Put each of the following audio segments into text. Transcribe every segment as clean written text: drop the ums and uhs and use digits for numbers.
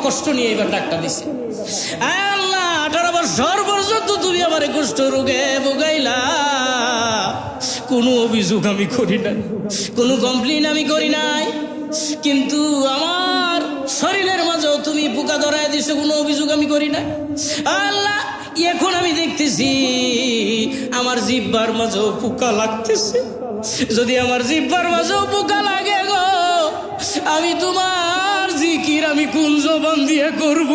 কষ্ট নিয়ে এবার ডাক্তার দিছে, আল্লাহ 18 বছর পর্যন্ত তুমি আমার কুষ্ঠ রোগে ভোগাইলা, কোনো অভিযোগ আমি করি নাই, কোনো কমপ্লেন আমি করি নাই, কিন্তু আমার শরীরের মাঝেও তুমি পোকা ধরায় দিছো, কোনো অভিযোগ আমি করি নাই। আল্লাহ এখন আমি দেখতেছি আমার জিহ্বার মাঝেও পোকা লাগতেছে, যদি আমার জিহ্বার মাঝেও পোকা লাগে গো, আমি তোমার জিকির আমি কোন জবান দিয়ে করব?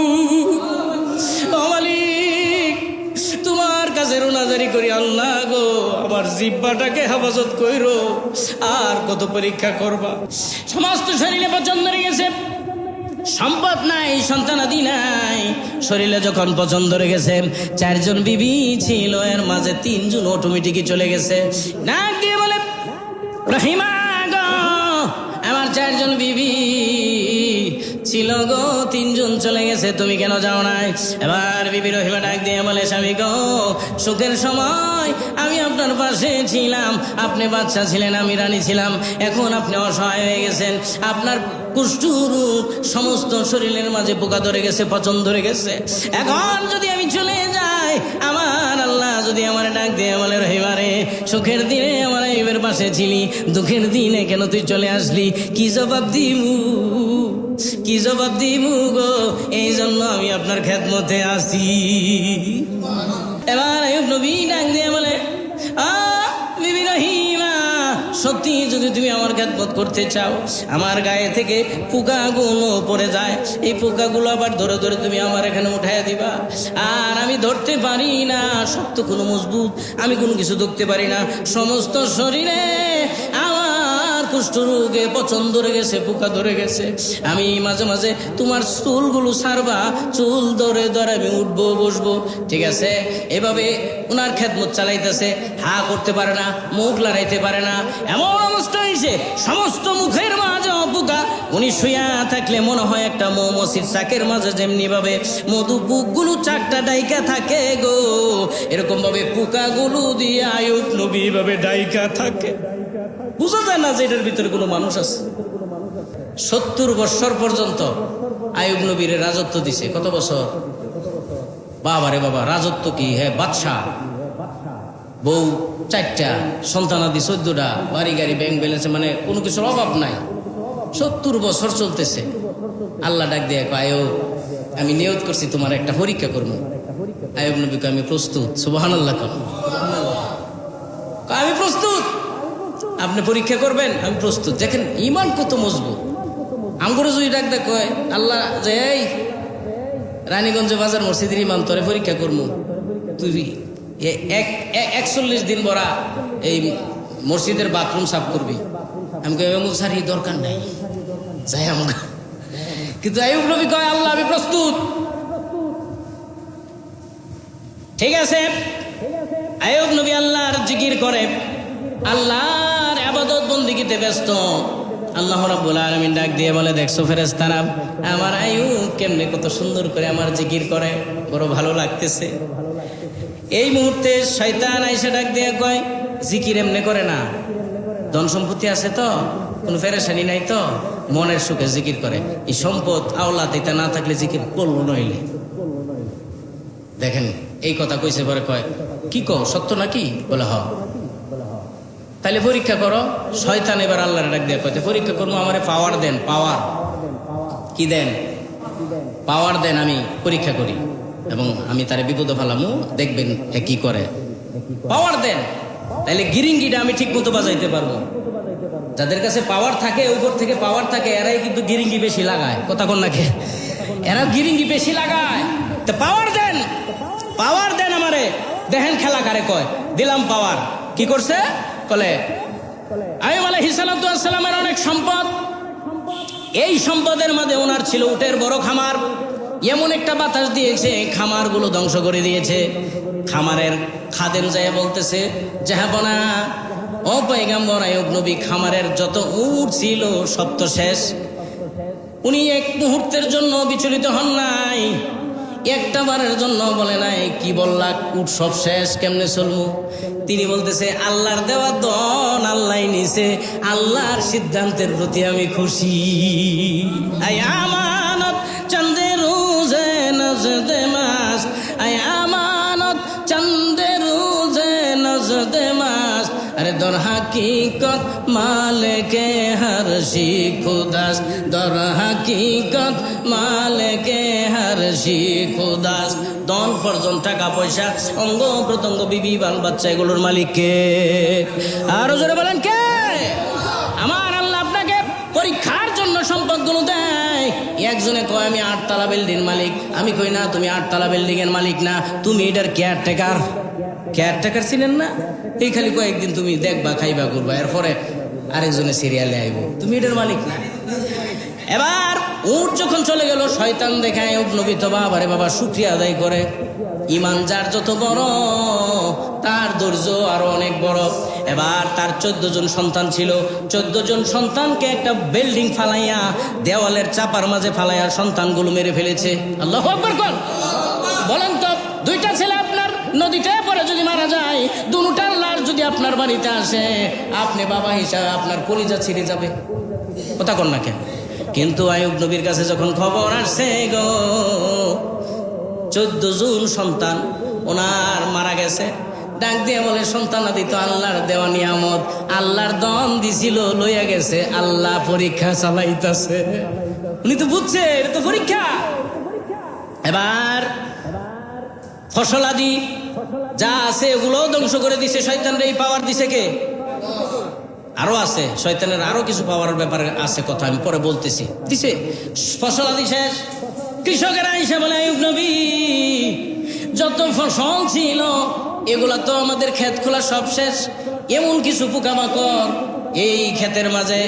ও মালিক, তোমার কাছে রোনাজারি করি, আল্লাহ গো আমার জিহ্বাটাকে হেফাজত কইরো। আর কত পরীক্ষা করবা? সমস্ত শরীরে পছন্দ হয়ে গেছে, সম্পদ নাই, সন্তানাদি নাই, শরীরে যখন পছন্দ হয়ে গেছে, 4 জন বিবি ছিল, এর মাঝে 3 জন অটোমেটিকই চলে গেছে। নাক দিয়ে বলে, রহিমা গো আমার 4 জন বিবি ছিল গো, 3 জন চলে গেছে, তুমি কেন যাও নাই? এবার বিবি রহিমা ডাক দিয়ে বলে, স্বামী গো সুখের সময় আমি আপনার পাশে ছিলাম, আপনি বাচ্চা ছিলেন, আমি রানী ছিলাম, এখন আপনি অসহায় হয়ে গেছেন, আপনার কুষ্ঠরোগ সমস্ত শরীরের মাঝে পোকা ধরে গেছে, পছন্দ ধরে গেছে, এখন যদি আমি চলে যাই, আমার আল্লাহ যদি আমার ডাক দিয়ে বলে, রহিমা রে সুখের দিনে আমার আইবের পাশে ছিলি, দুঃখের দিনে কেন তুই চলে আসলি? কি জবাব দিমু, কি জবাব দিমু গো? এই জন্য আমি আপনার খেদমতে আসি। এবার আইয়ুব নবী ডাক দিয়ে বলে, বিবি রহিমা সত্যি যদি তুমি আমার খেদমত করতে চাও, আমার গায়ে থেকে পোকাগুলো পড়ে যায়, এই পোকাগুলো আবার ধরে ধরে তুমি আমার এখানে উঠাইয়া দিবা, আর আমি ধরতে পারি না, শক্ত কোনো মজবুত আমি কোনো কিছু ধরতে পারি না, সমস্ত শরীরে আমার কুষ্ঠরোগে পছন্দ ধরে গেছে, পোকা ধরে গেছে, আমি মাঝে মাঝে তোমার চুলগুলো ছাড়বা, চুল ধরে ধরে আমি উঠবো বসবো, ঠিক আছে? এভাবে ওনার খেদমত চালাইতেছে, হা করতে পারে না, মুখ লড়াইতে পারে না, এমন অবস্থা হয়েছে সমস্ত মুখের মাঝে পোকা। উনি শুয়া থাকলে মনে হয় একটা মৌমাছির চাকের মাঝে যেমনি ভাবে মধু বুকগুলো 4টা ডাইকা থাকে গো, এরকম ভাবে পোকাগুলো দিয়ে আইয়ুব নবী ভাবে ডাইকা থাকে। বুঝা যায় না যে এটার ভিতরে কোনো মানুষ আছে। 70 বছর পর্যন্ত আইয়ুব নবীর রাজত্ব দিছে। কত বছর? বাবা রে বাবা, রাজত্ব কি! হ্যাঁ, বাদশাহ, বউ 4টা, সন্তানাদি 14টা, বাড়ি গাড়ি ব্যাংক ব্যালেন্সে, মানে কোনো কিছুর অভাব নাই। 70 বছর চলতেছে। আল্লাহ ডাক দিয়ে আইয়ুব, আমি নিয়ত করছি তোমার একটা পরীক্ষা করবো। আইয়ুব নবীকে, আমি প্রস্তুত। সুবহানাল্লাহ, আমি প্রস্তুত। আপনি পরীক্ষা করবেন? আমি প্রস্তুত। দেখেন ইমান কত মজবুত। আমগরে যদি ডাক দেখ কয় আল্লাহ যে এই রানীগঞ্জ বাজার মসজিদের ইমাম তোরে পরীক্ষা করবো, তুই 41 দিন বড়া এই মসজিদের বাথরুম সাফ করবি, আমি কই স্যার এই দরকার নাই, যাই আমরা। কিন্তু আইয়ুব নবী কয় আল্লাহ আমি প্রস্তুত। ঠিক আছে, আইয়ুব নবী আল্লাহর জিকির করে, আল্লাহর ইবাদত বন্দেগীতে ব্যস্ত। আল্লাহ রাব্বুল আলামিন ডাক দিয়ে বলে, দেখছো ফেরেশতারা আমার আইয়ুব কেমনে কত সুন্দর করে আমার জিকির করে, বড় ভালো লাগতেছে। এই মুহূর্তে শয়তান আইসা ডাক দিয়ে কয়, জিকির এমনি করে না, ধন সম্পত্তি আছে তো, কোনো ফেরেশানি নাই তো, মনের সুখে জিকির করে। এই সম্পদ আওলাদ এটা না থাকলে জিকির করলো নইলে। দেখেন এই কথা কইছে, পরে কয় কি কও সত্য নাকি? বলে হ। তাহলে পরীক্ষা করো। শয়তান এবার আল্লাহর ডাক দিয়ে কইতে, পরীক্ষা করবো, আমারে পাওয়ার দেন। পাওয়ার কি দেন? পাওয়ার দেন, আমি পরীক্ষা করি এবং আমি তারে বিপদে ফেলামু, দেখবেন এ কি করে। পাওয়ার দেন, তাহলে গিরিঙ্গিটা আমি ঠিক মতো বাজাইতে পারবো। যাদের কাছে পাওয়ার থাকে, উপর থেকে পাওয়ার থাকে, এরাই কিন্তু গিরিঙ্গি বেশি লাগায়। কথা কোন নাকি? এরা গিরিঙ্গি বেশি লাগায়। তো পাওয়ার দেন, পাওয়ার দেন আমারে, দেখেন খেলা কারে কয়। দিলাম পাওয়ার। কি করছে? বলে আইয়ুব আলাইহিস সালাতু ওয়াস সালামের অনেক সম্পদ, এই সম্পদের মাঝে ওনার ছিল উটের বড় খামার। এমন একটা বাতাস দিয়েছে, খামারগুলো ধ্বংস করে দিয়েছে। খামারের খাদেম যায় বলতেছে, জাহাবনা ও পয়গম্বর আইয়ুব নবী, খামারের যত উট ছিল সব তো শেষ। উনি এক মুহূর্তের জন্য বিচলিত হন নাই, একটা বারের জন্য বলে নাই কি বললা উট সব শেষ, কেমনে চলবো। তিনি বলতেছে আল্লাহর দেওয়া দন আল্লাহ নিছে, আল্লাহর সিদ্ধান্তের প্রতি আমি খুশি। আমানত চন্দ্রের নজদে মাস আয় আমানত চন্দে রোজে নজদে মাস আরে দর হাকিকত মালিকে হরশি খুদাস দর হাকিকত মালিকে হরশি খুদাস ধন ফরজন টাকা পয়সা অঙ্গ প্রত্যঙ্গ বিবি বাল বাচ্চা এগুলোর মালিক কে? আরো জোরে বলেন কে? আমার আল্লাহ আপনাকে পরীক্ষার জন্য সম্পদগুলো দেয়। একজনে কয় আমি 8 তলা বিল্ডিং মালিক, আমি কই না তুমি 8 তলা বিল্ডিং এর মালিক না, তুমি এটার কেয়ারটেকার। কেয়ারটেকার ছিলেন না? এই খালি কয়েকদিন তুমি দেখবা খাইবা করবা, এরপরে আরেকজনে সিরিয়ালে আইব, তুমি এটার মালিক না। এবার উট যখন চলে গেল, শয়তান দেখায় উট নবী তো বাবারে বাবা শুকরিয়া আদায় করে। ইমান যার যত বড় তার ধৈর্য আরো অনেক বড়। এবার তার 14 জন সন্তান ছিল, 14 জন সন্তানকে একটা বিল্ডিং ফালাইয়া দেওয়ালের চাপার মাঝে ফালাইয়া সন্তানগুলো মেরে ফেলেছে। আল্লাহু আকবার কোন? বলেন তো, 2টা ছেলে আপনার নদীতে পড়ে যদি মারা যায়, দুটার লাশ যদি আপনার বাড়িতে আসে, আপনি বাবা হিসাবে আপনার কলিজা ছিঁড়ে যাবে, কথা কন না কেন? কিন্তু আইয়ুব নবীর কাছে যখন খবর আসছে গো 14 জন সন্তান ওনার মারা গেছে, ডাক দিয়ে বলে সন্তানাদি তো আল্লাহর দেওয়া নিয়ামত, আল্লাহর দন দিছিল লইয়া গেছে, আল্লাহ পরীক্ষা চালাইতাছে। উনি তো বুঝছে এটা তো পরীক্ষা। এবার ফসলাদি যা আছে এগুলো ধ্বংস করে দিছে। শয়তানের এই পাওয়ার দিছে কে? আরো আছে, শয়তানের আরো কিছু পাওয়ার ব্যাপারে আছে, কথা আমি পরে বলতেছি। দিছে ফসলাদি শেষ, কৃষকেরা এসে বলে আইয়ুব নবী যত ফসল ছিল এগুলা তো আমাদের ক্ষেত খোলা সব শেষ, এমন কিছু পোকামাকড় এই ক্ষেতের মাঝে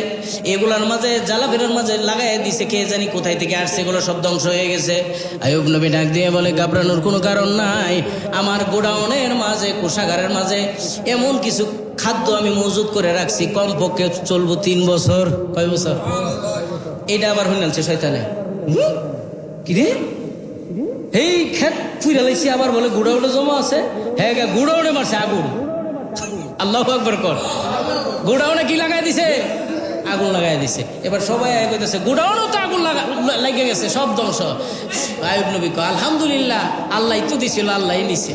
এগুলার মাঝে জ্বালাফেরের মাঝে লাগাই দিছে, কে জানি কোথায় থেকে আসছে, এগুলো সব ধ্বংস হয়ে গেছে। আইয়ুব নবী ডাক দিয়ে বলে ঘাবড়ানোর কোনো কারণ নাই, আমার গোডাউনের মাঝে কোষাগারের মাঝে এমন কিছু খাদ্য আমি মজুত করে রাখছি, কমপক্ষে চলবো 3 বছর। কয় বছর? এটা আবার হইনালছে শয়তানে। কিরে এই ক্ষেত ফুইরা লাইছি, আবার বলে গুড়াউনে জমা আছে। হ্যাঁ গুড়াউনে মারছে আগুন। আল্লাহু আকবার কর। গুড়াউনে কি লাগাই দিছে? আগুন লাগাই দিছে। এবার সবাই কইতেছে গুড়াউনেও তো আগুন লাগে গেছে, সব ধ্বংস। আইয়ুব নবী কয় আলহামদুলিল্লাহ, আল্লাহ তো দিছিল, আল্লাহ নিছে।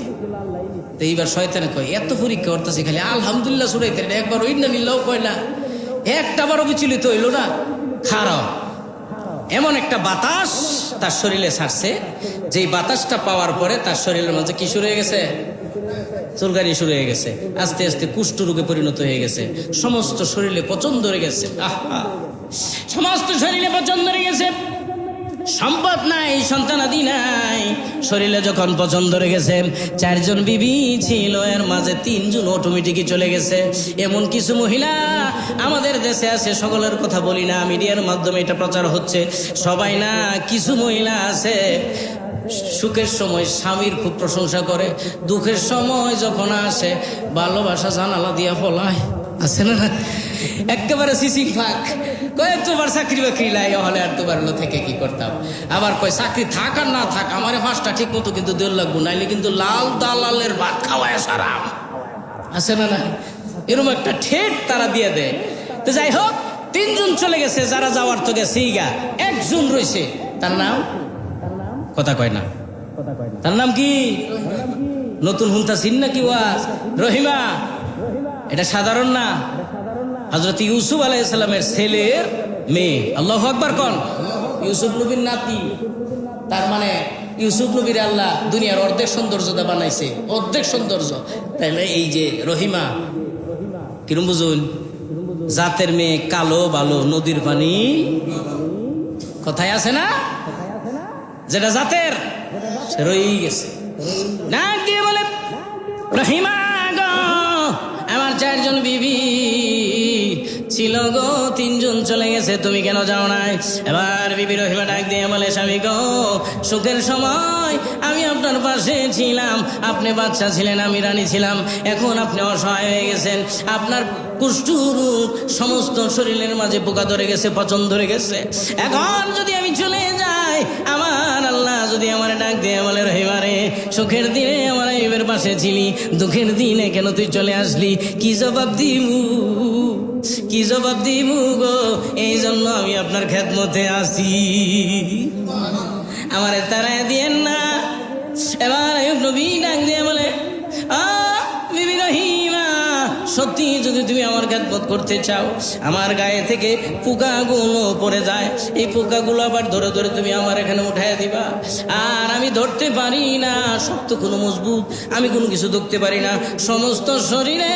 তো এইবার শয়তানে কয় এত পরীক্ষা করতেছে খালি আলহামদুলিল্লাহ শুনাইতে, একবার ইন্না নিল্লাহ কয় না, একটা বারও বিচলিত হইল না। খারাপ এমন একটা বাতাস তার শরীরে ছাড়ছে, যেই বাতাসটা পাওয়ার পরে তার শরীরের মাঝে কি শুরু হয়ে গেছে? চুলকানি শুরু হয়ে গেছে, আস্তে আস্তে কুষ্ঠ রোগে পরিণত হয়ে গেছে, সমস্ত শরীরে পচন ধরে গেছে। আহা, সমস্ত শরীরে পচন ধরে গেছে, সম্পদ নাই, সন্তানাদি নাই। শরীরে যখন পচন ধরে গেছে, 4 জন বিবি ছিল, এর মাঝে 3 জন অটোমেটিকই চলে গেছে। এমন কিছু মহিলা আমাদের দেশে আছে, সকলের কথা বলি না, মিডিয়ার মাধ্যমে এটা প্রচার হচ্ছে, সবাই না, কিছু মহিলা আছে সুখের সময় স্বামীর খুব প্রশংসা করে, দুঃখের সময় যখন আসে ভালোবাসা জানালা দিয়া ফলায়, আছে না? একেবারে সিসিং ফাঁক, কয় তোমার চাকরি বাকরি লাই হলে আর তোমার থেকে কি করতাম। আবার কয় চাকরি থাক আর না থাক, আমার 5টা ঠিক মতো কিন্তু দেড় লাগবো, নাইলে কিন্তু লাল দালালের ভাত খাওয়ায় সারাম, আছে না? না এরকম একটা ঠেট তারা দিয়ে দেয়। তো যাই হোক, 3 জন চলে গেছে, যারা যাওয়ার তো গেছে, 1 জন রয়েছে, তার নাম কথা কয় না, তার নাম কি? নতুন হুন্তা চিন নাকি? ওয়াজ রহিমা। এটা সাধারণ না, হযরত ইউসুফ আলাইহিস সালামের ছেলের মেয়ে। আল্লাহু আকবার কোন? ইউসুফ নবীর নাতি। তার মানে ইউসুফ নবীর আল্লাহ দুনিয়ার অর্ধেক সৌন্দর্যতা বানাইছে, অর্ধেক সৌন্দর্য। তাইলে এই যে রহিমা কিরম বুঝুন? জাতের মেয়ে, কালো ভালো, নদীর পানি, কথায় আছে না? যেটা জাতের সে রয়েই গেছে। না দিয়ে বলে রহিমা গো, আমার 4 জন বিবি ছিল গো, 3 জন চলে গেছে, তুমি কেন যাও নাই? এবার বিবি রহিমা ডাক দিয়ে বলে স্বামী গো, সুখের সময় আমি আপনার পাশে ছিলাম, আপনি বাচ্চা ছিলেন, আমি রানী ছিলাম, এখন আপনি অসহায় হয়ে গেছেন, আপনার কুষ্ঠরোগ সমস্ত শরীরের মাঝে পোকা ধরে গেছে, পচন ধরে গেছে, এখন যদি আমি চলে যাই, আমার আল্লাহ যদি আমার ডাক দিয়ে বলে রহিমা রে, সুখের দিনে আমার আইয়ুবের পাশে ছিলি, দুঃখের দিনে কেন তুই চলে আসলি? কি জবাব দিমু, কি জবাব দিমু গো? এই জন্য আমি আপনার খেদমতে আসি, আমারে তারায় দিয়েন না, এবার আইয়ুব নবী ডাক দিয়ে বলে, বিবি রহিমা, সত্যি যদি তুমি আমার খেদমত করতে চাও, আমার গায়ে থেকে পোকাগুলো পড়ে যায়, এই পোকাগুলো আবার ধরে ধরে তুমি আমার এখানে উঠায় দিবা। আর আমি ধরতে পারি না, শক্ত কোনো মজবুত আমি কোনো কিছু ধরতে পারি না, সমস্ত শরীরে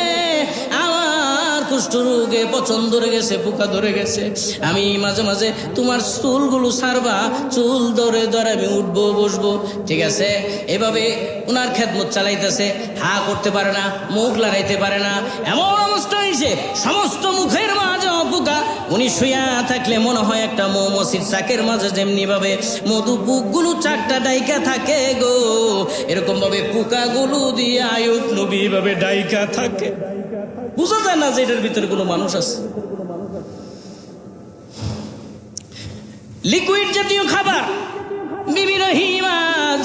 আমার কুষ্ঠরোগে পচন ধরে গেছে, পোকা ধরে গেছে। আমি মাঝে মাঝে তোমার চুলগুলো ছাড়বা, চুল ধরে ধরে আমি উঠবো বসবো, ঠিক আছে? এভাবে ওনার খেদমত চালাইতেছে, হা করতে পারে না, মুখ লড়াইতে পারে না, এমন অবস্থা হয়েছে সমস্ত মুখের মাঝে পোকা। উনি শুয়া থাকলে মনে হয় একটা মৌমাছির চাকের মাঝে যেমনি ভাবে মধু পুকগুলো চারটা ডাইকা থাকে গো, এরকম ভাবে পোকাগুলো দিয়ে আইয়ুব নবী ভাবে ডাইকা থাকে। বুঝা যায় না যে এটার ভিতরে কোনো মানুষ আছে। লিকুইড জাতীয় খাবার বিবি রহিমা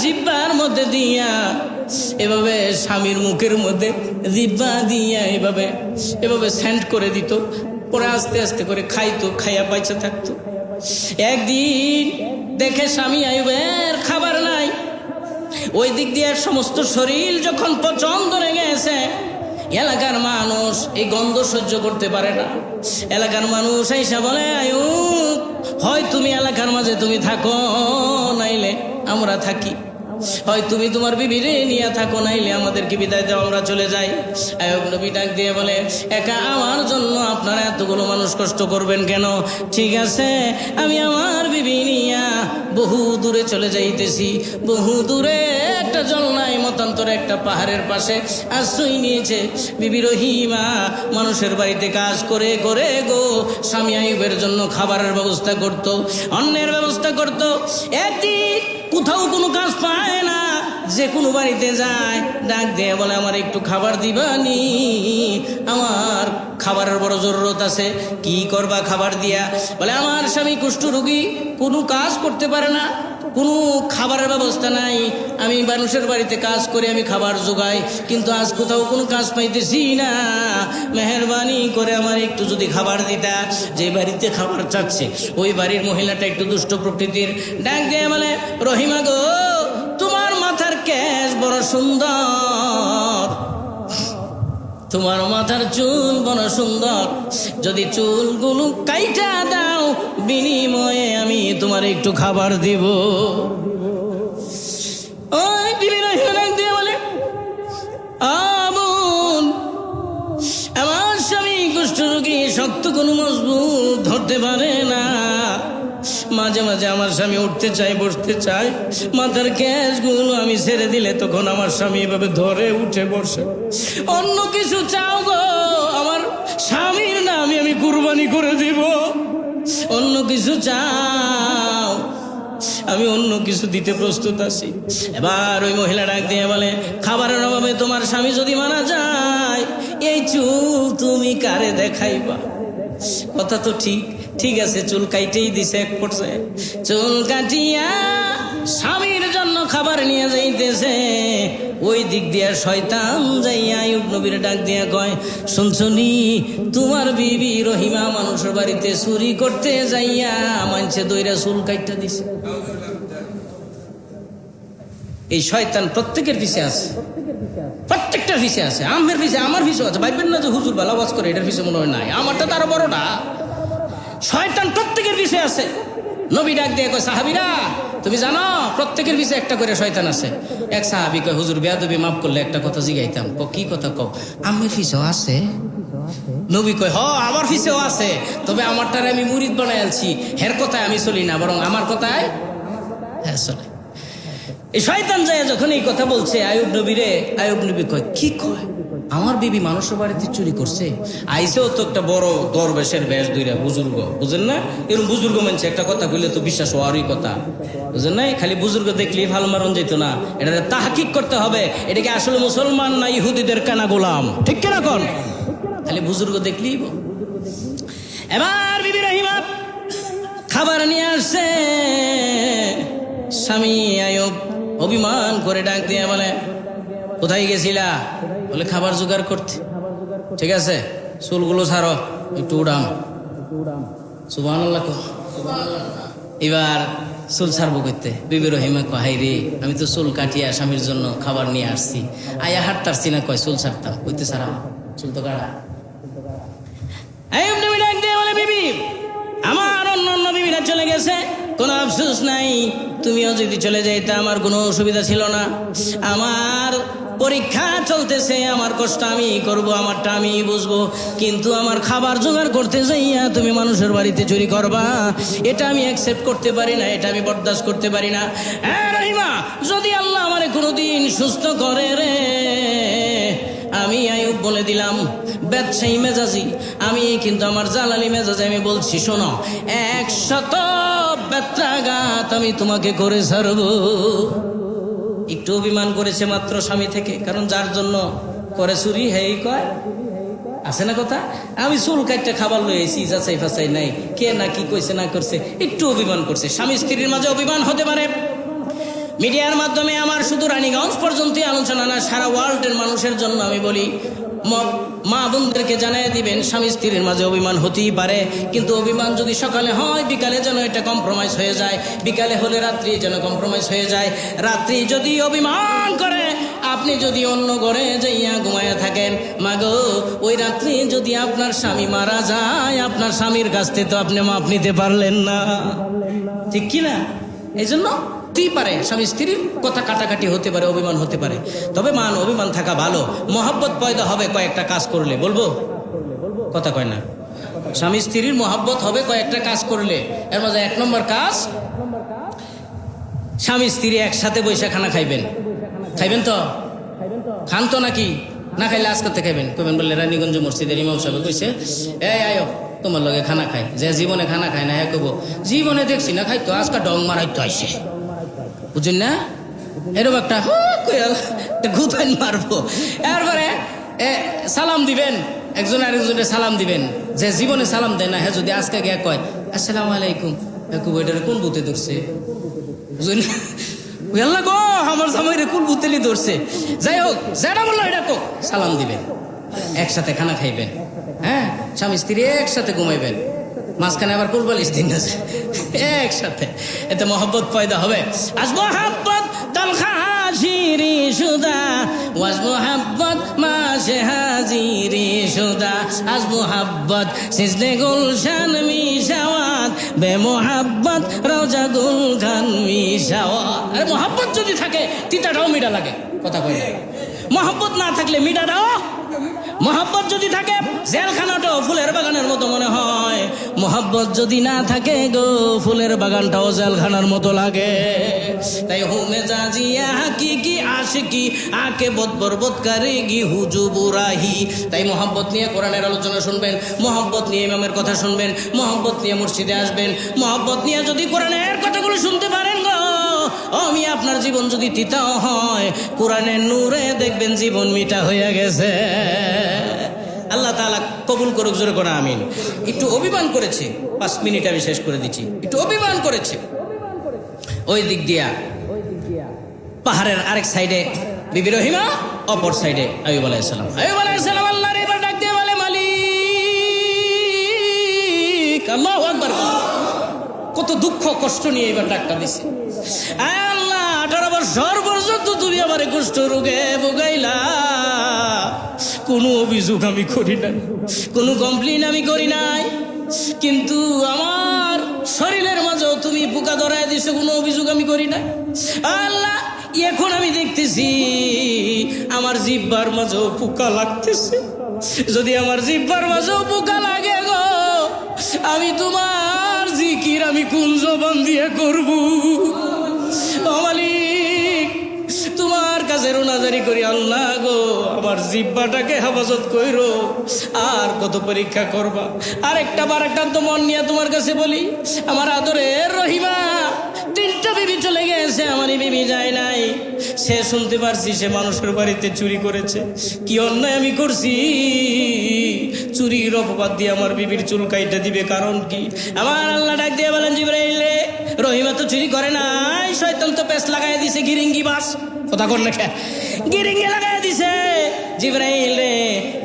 জিহ্বার মধ্যে দিয়া এভাবে স্বামীর মুখের মধ্যে জিহ্বা দিয়া এভাবে সেন্ট করে দিত, পরে আস্তে আস্তে করে খাইতো, খাইয়া পাইছে থাকতো। একদিন দেখে স্বামী আইয়ুবের খাবার নাই, ওই দিক দিয়ে সমস্ত শরীর যখন পচন ধরে গেছে, এলাকার মানুষ এই গন্ধ সহ্য করতে পারে না। এলাকার মানুষ আইসা বলে, আইয়ুব, হয় তুমি এলাকার মাঝে তুমি থাকো, নাইলে আমরা থাকি, হয় তুমি তোমার বিবিরে নিয়ে থাকো, নাইলে আমাদেরকে বিদায় দাও, আমরা চলে যাই। আইয়ুব নবী ডাক দিয়ে বলে, একা আমার জন্য আপনারা এতগুলো মানুষ কষ্ট করবেন কেন? ঠিক আছে, আমি আমার বিবি নিয়া বহু দূরে চলে যাইতেছি। বহু দূরে একটা জলনায় মতান্তরে একটা পাহাড়ের পাশে আশ্রয় নিয়েছে। বিবি রহিমা মানুষের বাড়িতে কাজ করে করে গো স্বামী আইয়ুবের জন্য খাবারের ব্যবস্থা করত, অন্যের ব্যবস্থা করত। একদিন কোথাও কোনো কাজ পায় না, যে কোনো বাড়িতে যায় ডাক দিয়ে বলে, আমার একটু খাবার দিবানি, আমার খাবারের বড় জরুরত আছে। কি করবা খাবার দিয়া? বলে, আমার স্বামী কুষ্ঠরোগী, কোনো কাজ করতে পারে না, কোনো খাবারের ব্যবস্থা নাই, আমি মানুষের বাড়িতে কাজ করে আমি খাবার জোগাই, কিন্তু আজ কোথাও কোনো কাজ পাইতেছি না, মেহেরবানি করে আমার একটু যদি খাবার দিতা। যে বাড়িতে খাবার চাচ্ছে ওই বাড়ির মহিলাটা একটু দুষ্ট প্রকৃতির, ডাক দিয়ে বলে, রহিমা গো, তোমার মাথার কেশ বড় সুন্দর, তোমার মাথার চুল বড় সুন্দর, যদি চুলগুলো কাইটা দাও বিনিময়ে আমি তোমার একটু খাবার দিব। ওই বিবি রহিমা ডাক দিয়ে বলে, বোন, আমার স্বামী কুষ্ঠরোগী, শক্ত কোনো মজবুত ধরতে পারে না, মাঝে মাঝে আমার স্বামী উঠতে চায়, বসতে চায়, মাথার কেশগুলো আমি ছেড়ে দিলে তখন আমার স্বামী এভাবে ধরে উঠে বসে। অন্য কিছু চাও গো, আমার স্বামীর নামে আমি কুরবানি করে দিব। অন্য কিছু চাও, আমি অন্য কিছু দিতে প্রস্তুত আছি। এবার ওই মহিলা ডাক দিয়ে বলে, খাবারের অভাবে তোমার স্বামী যদি মারা যায়, এই চুল তুমি কারে দেখাইবা? কথা তো ঠিক, ঠিক আছে, চুল কাইটেই দিছে। এক পর্যায়ে চুল কাটিয়া স্বামীর জন্য খাবার নিয়ে যাইতেছে, ওই দিক দিয়া শয়তান যাইয়া আইয়ুব নবীর ডাক দিয়া কয়, শুনছনি, তোমার বিবি রহিমা মানুষের বাড়িতে চুরি করতে যাইয়া মানছে দইরা চুল কাইটা দিছে। এই শয়তান প্রত্যেকের পিছে আছে, প্রত্যেকটার পিছে আছে। আমের পিছে, আমার পিছে আছে। ভাববেন না যে হুজুর ভালো আওয়াজ করে, এটার পিছে মনে হয় নাই, আমারটা তারও বড়টা। শয়তান প্রত্যেকের পিছে আছে। নবী ডাক দিয়ে কয়, সাহাবীরা তুমি জানো প্রত্যেকের পিছে একটা করে শয়তান আছে। এক সাহাবী কয়, হুজুর বেয়াদবি মাফ করলে একটা কথা জিগাইতাম। কি কথা কও? আমের পিছেও আছে। নবী কয়, আমার পিছেও আছে, তবে আমারটারে আমি মুরিদ বানাই আলছি, হের কথায় আমি চলি না, বরং আমার কথায় হ্যাঁ চলে। এই শয়তান যায় যখন এই কথা বলছে আইয়ুব নবীরে, আইয়ুব নবী কয়, কি কয়? আমার বিবি মানুষের বাড়িতে চুরি করছে? আইসেও তো একটা বড় দরবেশের বেশ ধইরা, বুজুর্গ, বুঝেন না? এরকম বুজুর্গ মানছে একটা কথা কইলে তো বিশ্বাস হওয়ারই কথা, বুঝেন নাই? খালি বুজুর্গ দেখলেই ভাল মারণ যেত না, এটা তাহকিক করতে হবে, এটাকে আসলে মুসলমান না ইহুদিদের কানা গোলাম, ঠিক কিনা কোন? খালি বুজুর্গ দেখলেই। এবার বিবি রহিমা খাবার নিয়ে আসছে, স্বামী আইয়ুব অভিমান করে ডাক দিয়ে বলে, কোথায় গেছিলা? বলে, খাবার জোগাড় করতে। ঠিক আছে, চুলগুলো ছাড়ো, একটু উড়াম। সুবহানাল্লাহ। এবার চুল ছাড়বো করতে। বিবি রহিমা কয়, হাই রে, আমি তো চুল কাটিয়া স্বামীর জন্য খাবার নিয়ে আসছি, আয়া হাঁটতারছি না, কয় চুল ছাড়তাম কইতে ছাড়া চুল তো কাটা। আইয়ুব নবী ডাক দিয়ে বলে, বিবি আমার অন্য অন্য বিবিরা চলে গেছে, কোনো আফসোস নাই, তুমিও যদি চলে যাইতে আমার কোনো অসুবিধা ছিল না। আমার পরীক্ষা চলতেছে, আমার কষ্ট আমি করব, আমারটা আমি বুঝবো, কিন্তু আমার খাবার জোগাড় করতে যাইয়া তুমি মানুষের বাড়িতে চুরি করবা, এটা আমি অ্যাকসেপ্ট করতে পারি না, এটা আমি বরদাস্ত করতে পারি না। হ্যাঁ রহিমা, যদি আল্লাহ আমারে কোনোদিন সুস্থ করে রে, আমি আইয়ুব বলে দিলাম ব্যবসায়ী মেজাজি, আমি কিন্তু আমার জালালি মেজাজে আমি বলছি, শোনো, 100 বেত্রাঘাত আমি তোমাকে করে ছাড়বো। একটু অভিমান করেছে মাত্র স্বামী থেকে, কারণ যার জন্য করে চুরি হেই কয়, আছে না কথা, আমি চুল কাটতে খাবার লইছি, যাচাই ফাচাই নাই, কে না কি কইছে না করছে, একটু অভিমান করছে। স্বামী স্ত্রীর মাঝে অভিমান হতে পারে। মিডিয়ার মাধ্যমে আমার শুধু রানীগঞ্জ পর্যন্ত আলোচনা না, সারা ওয়ার্ল্ডের মানুষের জন্য আমি বলি, মা বোনদেরকে জানিয়ে দিবেন, স্বামী স্ত্রীর মাঝে অভিমান হতেই পারে, কিন্তু অভিমান যদি সকালে হয়, বিকালে যেন এটা কম্প্রোমাইজ হয়ে যায়, বিকালে হলে রাত্রি যেন কম্প্রোমাইজ হয়ে যায়। রাত্রি যদি অভিমান করে, আপনি যদি অন্য ঘরে যাইয়া ঘুমাইয়া থাকেন, মাগো ওই রাত্রি যদি আপনার স্বামী মারা যায়, আপনার স্বামীর কাছ থেকে তো আপনি মাপ নিতে পারলেন না, ঠিক কিনা? এই জন্য পারে স্বামী স্ত্রীর কথা কাটাকাটি হতে পারে, অভিমান হতে পারে, তবে মান অভিমান থাকা ভালো। মহব্বত পয়দা হবে কয়েকটা কাজ করলে, বলবো কথা কয় না, স্বামী স্ত্রীর মহব্বত হবে কয়েকটা কাজ করলে। এর মধ্যে 1 নম্বর কাজ, স্বামী স্ত্রী একসাথে বসে খানা খাইবেন। খাইবেন তো? খান তো নাকি? না খাইলে আজ করতে খাইবেন। কইবেন বললে রানীগঞ্জ মসজিদের ইমাম সাহেব কইছে, এই আয়ো তোমার লগে খানা খাই, যে জীবনে খানা খায় না, হ্যাঁ কব জীবনে দেখছি না খাইতো, আজকে ডং মারাইতো আইসে, বুঝলেন না? এরকম একটা গুতান মারবো। এরপরে সালাম দিবেন, একজন আরেকজনের সালাম দিবেন, যে জীবনে সালাম দেয় না, হ্যাঁ যদি আজকে গিয়া কয় আসসালামু আলাইকুম, এটার কোন বুতে ধরছে, বুঝলেন? আল্লাহ গো, আমার জামাইরে কোন বুতেলি ধরছে। যাই হোক, যেটা বললো এটা কো, সালাম দিবেন, একসাথে খানা খাইবেন, হ্যাঁ স্বামী স্ত্রী একসাথে ঘুমাইবেন, মাঝখানে আবার কুরবালিশ দিন আছে একসাথে, এতে মহব্বত পয়দা হবে। আজ মহব্বত তালখা হাজিরি সুদা, ওয়াজ মহব্বত মাসে হাজিরি সুদা, আজ মহব্বত সিজদে গুলশান মিশাওয়াত, বে মহব্বত রওজা গুলখান মিশাওয়াত। আরে মহব্বত যদি থাকে তিতাটাও মিঠা লাগে, কথা কই না? মহব্বত না থাকলে মিঠাটাও, মহব্বত যদি থাকে জেলখানাটাও ফুলের বাগানের মতো মনে হয়, মহব্বত যদি না থাকে গো, ফুলের বাগানটাও জেলখানার মতো লাগে। তাই হুমে জাজিয়া হাকিকি আশিকি আকে বদবরবত করেগি হুজুবুরাহি। তাই মহব্বত নিয়ে কোরআনের আলোচনা শুনবেন, মহব্বত নিয়ে ইমামের কথা শুনবেন, মহব্বত নিয়ে মসজিদে আসবেন, মহব্বত নিয়ে যদি কোরআনের কথাগুলো শুনতে পারেন গো, আমি আপনার জীবন যদি তিতাও হয়, কোরআনের নূরে দেখবেন জীবন মিঠা হয়ে গেছে। আল্লাহ তাআলা কবুল করুক, জোরে করে আমিন। একটু অভিমান করেছে, 5 মিনিট আমি শেষ করে দিচ্ছি। একটু অভিমান করেছে, ওই দিক দিয়া পাহাড়ের আরেক সাইডে বিবি রহিমা, অপর সাইডে আইয়ুব আলাইহিস সালাম। আইয়ুব আলাইহিস সালাম আল্লাহর এবার ডাক দিয়ে বলে, মালিক। আল্লাহু আকবার। কত দুঃখ কষ্ট নিয়ে এবার ডাকটা দিছে। আল্লাহ 18 বছর পর্যন্ত তুমি আমারে কুষ্ঠ রোগে ভোগাইলা, কোনো অভিযোগ আমি করি নাই, কোনো কমপ্লেন আমি করি নাই, কিন্তু আমার শরীরের মাঝেও তুমি পোকা ধরায় দিছো, কোনো অভিযোগ আমি করি নাই। আল্লাহ এখন আমি দেখতেছি আমার জিহ্বার মাঝেও পোকা লাগতেছে, যদি আমার জিহ্বার মাঝেও পোকা লাগে গো, আমি তোমার জিকির আমি কোন জবান দিয়ে করব? ও মালিক, তোমার কাছে রোনাজারি করি, আল্লাহ গো আমার জিহ্বাটাকে হেফাজত কইরো। আর কত পরীক্ষা করবা? আরেকটা বারাক্রান্ত মন নিয়ে তোমার কাছে বলি, আমার আদরের রহিমা 3টা বিবি চলে গেছে, আমারই বিবি যায় নাই। সে শুনতে পারছি সে মানুষের বাড়িতে চুরি করেছে, কি অন্যায় আমি করছি, চুরির অপবাদ দিয়ে আমার বিবির চুল কাইটা দিবে, কারণ কি? আমার আল্লাহ ডাক দিয়ে বলেন, জিবরাইল রহিমা তো চুরি করে নাই, শয়তান তো পেছ লাগাই দিছে, গিরিঙ্গি বাস, কথা কর না, গিরিঙ্গি লাগাই দিছে। জিবরাইল রে,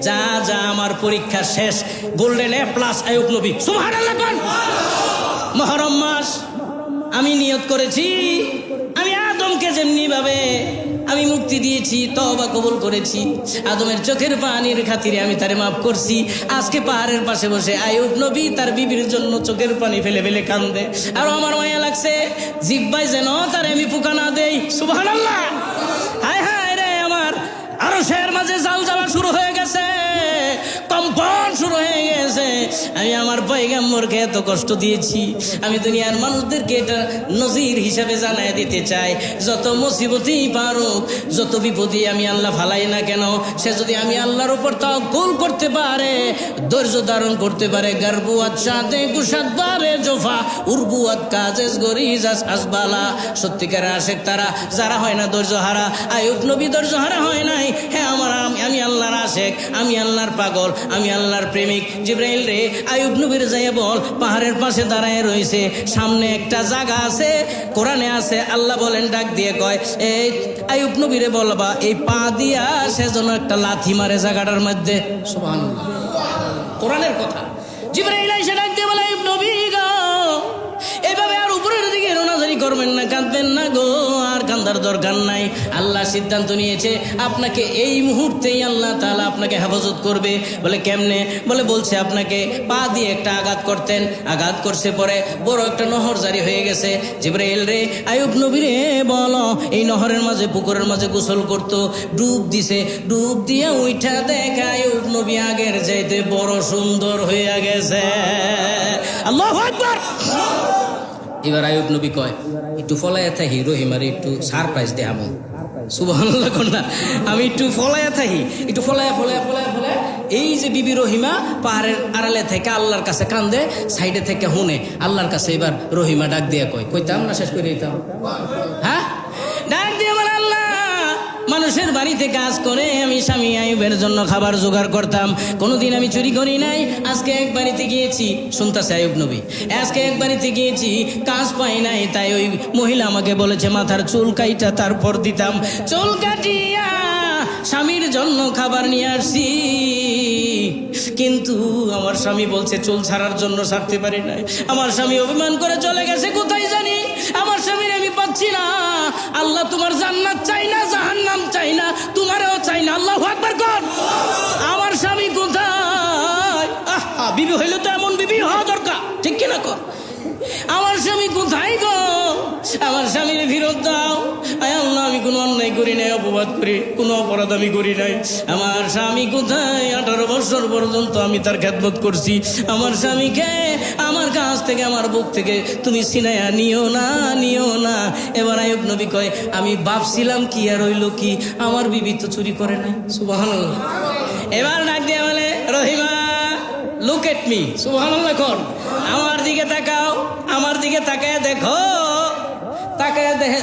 যা যা আমার পরীক্ষা শেষ, গোল্ডেন A+ আইয়ুব নবী, সুবহানাল্লাহ। কোন মুহররম মাস, আমি নিয়ত করেছি আমি আদমকে যেমনি ভাবে আমি মুক্তি দিয়েছি, তওবা কবুল করেছি, আদমের চোখের পানির খাতিরে আমি তারে মাফ করছি। আজকে পাহাড়ের পাশে বসে আইয়ুব নবী তার বিবির জন্য চোখের পানি ফেলে ফেলে কান্দে। আর আমার মায়া লাগছে জিব্বাই যেন তারে আমি পোকা না দেই। সুবহানাল্লাহ। হায় হায় রে, আমার আরশের মাঝে জালজালা শুরু হয়ে গেছে, কম্পন শুরু হয়ে গেছে। আমি আমার পয়গম্বরকে এত কষ্ট দিয়েছি, আমি দুনিয়ার মানুষদেরকে এটা নজির হিসাবে জানাই দিতে চাই। যত মুসিবতই পারুক, যত বিপদই আমি আল্লাহ ফালাই না কেন, সে যদি আমি আল্লাহর উপর তাওয়াক্কুল করতে পারে, ধৈর্য ধারণ করতে পারে, গারবুয়াত সাথে কুশাত বারে জোফা উরবুয়াত কাজেস গরিজ আসবালা। সত্যিকার আশেক তারা যারা হয় না ধৈর্য হারা। আইয়ুব নবী ধৈর্য হারা হয় নাই। হ্যাঁ, আমি আল্লাহর আশেক, আমি আল্লাহর পাগল, আমি আল্লাহর প্রেমিক। জিবরাইল রে আইয়ুব নবীর যাইয়া বল, পাহাড়ের পাশে দাঁড়ায় রয়েছে, সামনে একটা জায়গা আছে, কোরআনে আছে, আল্লাহ বলেন ডাক দিয়ে কয়, এই আইয়ুব নবীরে বলবা এই পা দিয়া সে যেন একটা লাথি মারে জায়গাটার মধ্যে। সুবহানাল্লাহ, কোরআনের কথা। জিবরাইল এসে ডাক দিয়ে বলে, আইয়ুব নবী গো, এভাবে আর উপরের দিকে রোনাজারি করবেন না, কাঁদবেন না গো, আর কান্দার দরকার নাই। আল্লাহ সিদ্ধান্ত নিয়েছে আপনাকে এই মুহূর্তেই আল্লাহ তাআলা আপনাকে হেফাজত করবে। বলে কেমনে? বলে বলছে আপনাকে পা দিয়ে একটা আঘাত করতেন, আঘাত করছে, পরে বড় একটা নহর জারি হয়ে গেছে। জিবরাইল রে আইয়ুব নবী রে বলো, এই নহরের মাঝে পুকুরের মাঝে গোসল করতো, ডুব দিছে, ডুব দিয়ে উইঠা দেখা আইয়ুব নবী আগের চাইতে বড় সুন্দর হয়ে গেছে। আল্লাহু আকবার। এবার আইয়ুব নবী কয়, একটু ফলাইয়া থাকি রহিমারে একটু সারপ্রাইজ দে আমো। সুবহানাল্লাহ কন্যা, আমি একটু ফলাইয়া থাকি, একটু ফলাইয়া ফলাইয়া ফলাইয়া ফলাইয়া এই যে বিবি রহিমা পাহাড়ের আড়ালে থেকে আল্লাহর কাছে কান্দে, সাইডে থেকে হুনে আল্লাহর কাছে। এবার রহিমা ডাক দিয়া কইতাম না, শেষ করে দিতাম। হ্যাঁ, ডাক দিয়ে বলে, আল্লাহ মানুষের বাড়িতে কাজ করে আমি স্বামী আইয়ুবের জন্য খাবার জোগাড় করতাম, কোনোদিন আমি চুরি করি নাই। আজকে এক বাড়িতে গিয়েছি, শুনতেছে আইয়ুব নবী, আজকে এক বাড়িতে গিয়েছি, কাজ পাই নাই, তাই ওই মহিলা আমাকে বলেছে মাথার চুল কাইটা তারপর দিতাম। চুল কাটিয়া স্বামীর জন্য খাবার নিয়ে আসছি, কিন্তু আমার স্বামী বলছে চুল ছাড়ার জন্য ছাড়তে পারি নাই। আমার স্বামী অভিমান করে চলে গেছে কোথায় জানি, আমার স্বামীর আমি পাচ্ছি না। আল্লাহ তোমার জান্নাত চাই না, জাহান্নাম চাই না, তোমারও চাই না। আল্লাহু আকবার কর। আমার স্বামী কোথায়? বিবি হইলে তো এমন বিবি হওয়া দরকার, ঠিক কিনা কর। আমার স্বামী কোথায় গো? আমার স্বামীর ফিরত দাও। আয় আল্লাহ, আমি কোনো অন্যায় করি নাই, অপবাদ করি কোনো অপরাধ আমি করি নাই। আমার স্বামী কোথায়? 18 বছর পর্যন্ত আমি তার খেদমত করছি। আমার স্বামীকে আমার কাছ থেকে, আমার বুক থেকে তুমি ছিনাইয়া নিও না, নিও না। এবার আইয়ুব নবী কয়, আমি ভাবছিলাম কি আর হইল কি, আমার বিবি তো চুরি করে নাই। সুবহানাল্লাহ। এবার ডাক দিয়ে বলে, রহিমা লুক এট মি। সুবহানাল্লাহ কর। আমার দিকে তাকাও, আমার দিকে তাকায় দেখো, তাকায় দেখে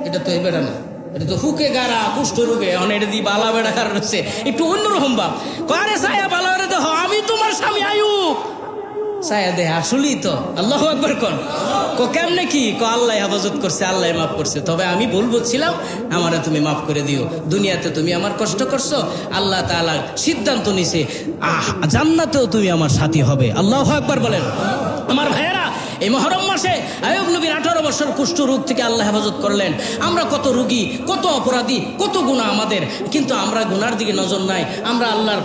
এটা তো বেড়া না, এটা তো হুকে গাড়া কুষ্ঠ রোগে, এটা দিয়ে বালা বেড়া রয়েছে, একটু অন্যরকম ভাব করে। ছায়া বালা দেখো, আমি তোমার স্বামী আইয়ুব। ছায়া দেহ আসলেই তো। আল্লাহু আকবার কোন। কেমনে কি? আল্লাহ হেফাজত করছে, আল্লাহ মাফ করছে। তবে আমি ভুল বলছিলাম, আমারে তুমি মাফ করে দিও। দুনিয়াতে তুমি আমার কষ্ট করছো, আল্লাহ তাআলা সিদ্ধান্ত নিছে জান্নাতেও তুমি আমার সাথী হবে। আল্লাহু আকবার বলেন। আমার ভাইয়েরা, এই মুহররম মাসে আইয়ুব নবীর 18 বছর কুষ্ঠ রোগ থেকে আল্লাহ হেফাজত করলেন। আমরা কত রোগী, কত অপরাধী, কত গুনাহ আমাদের, কিন্তু আমরা গুনার দিকে নজর নাই, আমরা আল্লাহর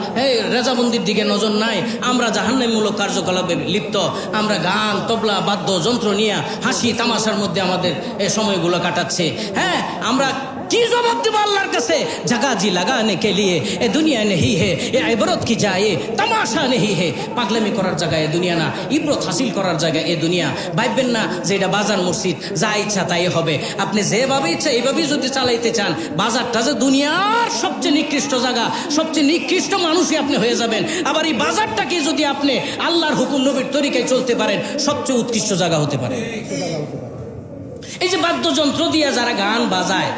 রেজাবন্দির দিকে নজর নাই, আমরা জাহান্নামমূলক কার্যকলাপে লিপ্ত। আমরা গান, তবলা, বাদ্য যন্ত্র নিয়ে হাসি তামাশার মধ্যে আমাদের এই সময়গুলো কাটাচ্ছে। হ্যাঁ, আমরা কি জবাব দেব আল্লাহর কাছে? জাগা জি লাগানে কে লিয়ে এ দুনিয়া নেহি হে, এ ইবরত কি যায় তামাশা নেহি হে। পাগলামি করার জায়গায় এ দুনিয়া না, ইবরত হাসিল করার জায়গায় এ দুনিয়া। ভাববেন না যে এটা বাজার মসজিদ, যা ইচ্ছা তাই হবে। আপনি যেভাবে ইচ্ছা এইভাবেই যদি চালাইতে চান, বাজারটা যে দুনিয়ার সবচেয়ে নিকৃষ্ট জায়গা, সবচেয়ে নিকৃষ্ট মানুষই আপনি হয়ে যাবেন। আবার এই বাজারটাকে যদি আপনি আল্লাহর হুকুম নবীর তরিকায় চলতে পারেন, সবচেয়ে উৎকৃষ্ট জায়গা হতে পারে। এই যে বাদ্যযন্ত্র দিয়ে যারা গান বাজায়,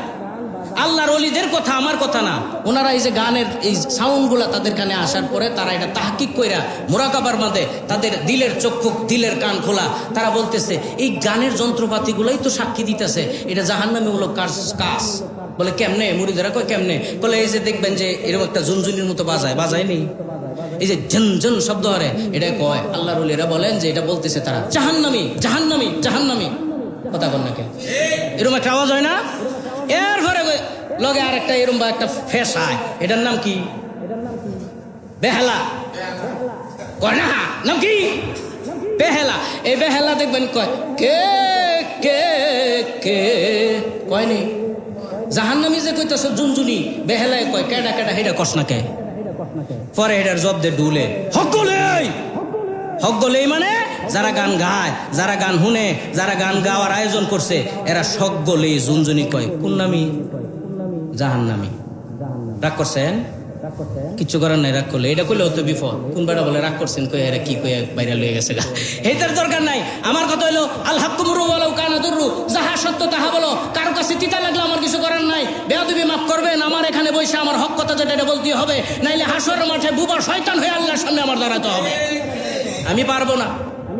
আল্লাহর ওলিদের কথা, আমার কথা না, ওনারা এই যে গানের এই সাউন্ডগুলা তাদের কানে আসার পরে তারা এটা তাহকিক কইরা মুরাকাবার মাঝে তাদের দিলের চক্ষু, দিলের কান খোলা, তারা বলতেছে এই গানের যন্ত্রপাতিগুলাই তো সাক্ষী দিতেছে এটা জাহান্নামীমূলক কাজ। বলে কেমনে? মুরিদেরা কয় কেমনে? বলে এই যে দেখবেন যে এরকম একটা ঝুনঝুনির মতো বাজায় নেই, এই যে ঝনঝন শব্দ হরে, এটা কয় আল্লাহর ওলিরা বলেন যে এটা বলতেছে তারা জাহান্নামী, জাহান্নামী, জাহান্নামী। কথা বল নাকি এরকম একটা আওয়াজ হয় না? এরপরে লগে আর একটা এরকম একটা ফেস আয়, এটার নাম কি? বেহালা। কয় না নাম কি? বেহেলা। এই বেহেলা দেখবেন কয় কে কে কে, কয়নি জাহান্নামী যে কইতাছ জুনজুনি, বেহেলায় কয় কেডা কেডা হেডা কস না কে। পরে এটার জব দে ডুলে হকগলেই মানে যারা গান গায়, যারা গান শুনে, যারা গান গাওয়ার আয়োজন করছে, এরা সকলেই জুনজুনি কয়। কোন নামি? জাহান্নামী। রাগ করছেন? কিচ্ছু করার নাই, রাগ করলে এটা করলে হতো বিপদ। কোন বেড়া বলে রাগ করছেন, কই এরা কি কয়ে বাইরে লয়ে গেছে গা, এইটার দরকার নাই। আমার কথা হইলো আল হাক্কু মুরু ওয়ালাউ কানা দুররু, যাহা সত্য তাহা বলো, কারো কাছে তিতা লাগলে আমার কিছু করার নাই। বেয়াদবি মাফ করবেন, আমার এখানে বসে আমার হক কথা যেটা এটা বলতে হবে, নাইলে হাসরের মাঠে বুবা শয়তান হয়ে আল্লাহর সামনে আমার দাঁড়াতে হবে। আমি পারবো না,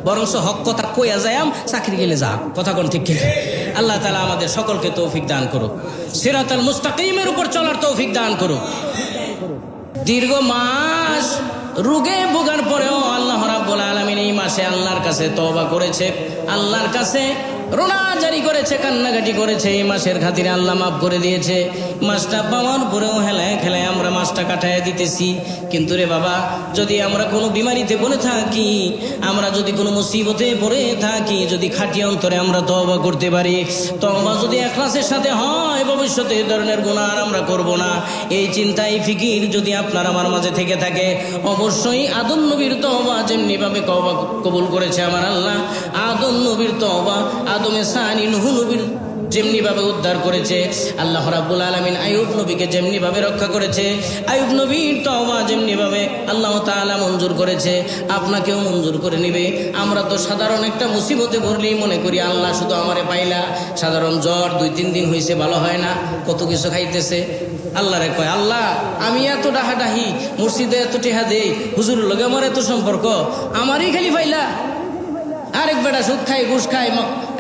বরঞ্চ হক কথা কইয়া যাইম, চাকরি গেলে যা। কথা কোন ঠিক কিনা? আল্লাহ তাআলা আমাদের সকলকে তৌফিক দান করুক, সিরাতাল মুস্তাকিমের উপর চলার তৌফিক দান করুক। দীর্ঘ মাস রোগে ভোগার পরেও আল্লাহ রাব্বুল আলামিন এই মাসে আল্লাহর কাছে তওবা করেছে, আল্লাহর কাছে রোনা জারি করেছে, কান্নাকাটি করেছে। এই মাসের খাতিরে আল্লাহ মাফ করে দিয়েছে। মাসটা পাওয়ার পরেও হেলায় খেলায় আমরা মাসটা কাটায় দিতেছি। কিন্তু রে বাবা, যদি আমরা কোনো বিমারিতে পড়ে থাকি, আমরা যদি কোনো মুসিবতে পড়ে থাকি, যদি খাঁটি অন্তরে আমরা তওবা করতে পারি, তওবা যদি ইখলাসের সাথে হয়, ভবিষ্যতে এই ধরনের গুনাহ আর আমরা করব না। এই চিন্তা, এই ফিকির যদি আপনার আমার মাঝে থেকে থাকে, অবশ্যই আদম নবীর তওবা যেমনি ভাবে কবুল করেছে আমার আল্লাহ, আদম নবীর তওবা, আদমে সানি নূহ নবীর যেমনি ভাবে উদ্ধার করেছে, আল্লাহ রাব্বুল আলামিন আইয়ুব নবীকে যেমনি ভাবে রক্ষা করেছে, আইয়ুব নবীর তওবা যেমনি ভাবে আল্লাহ তাআলা মঞ্জুর করেছে, আপনাকেও মঞ্জুর করে নেবে। আমরা তো সাধারণ একটা মুসিবতে পড়লেই মনে করি আল্লাহ শুধু আমারে পাইলা। সাধারণ জ্বর 2-3 দিন হয়েছে, ভালো হয় না, কত কিছু খাইতেছে। আল্লাহরে কয়, আল্লাহ আমি এত ডাহাডাহি, মসজিদে এত টেহা দেই, হুজুরের লগে আমার এত সম্পর্ক, আমারই খালি পাইলা। আরেক বেটা সুদ খায়, ঘুষ খায়,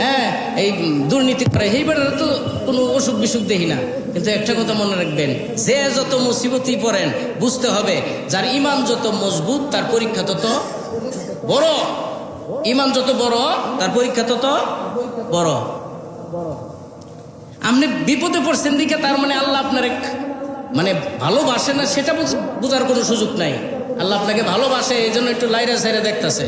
হ্যাঁ এই দুর্নীতি করে, এই বেটার তো কোনো অসুখ বিসুখ দেখি না। কিন্তু একটা কথা মনে রাখবেন, যে যত মুসিবতই পড়েন, বুঝতে হবে যার ইমান যত মজবুত তার পরীক্ষা তত বড়। ইমান যত বড় তার পরীক্ষা তত বড়। আপনি বিপদে পড়ছেন দিকে তার মানে আল্লাহ আপনার মানে ভালোবাসে না সেটা বোঝার কোনো সুযোগ নাই। আল্লাহ আপনাকে ভালোবাসে, এই জন্য একটু লাইরা সাইরা দেখতেছে।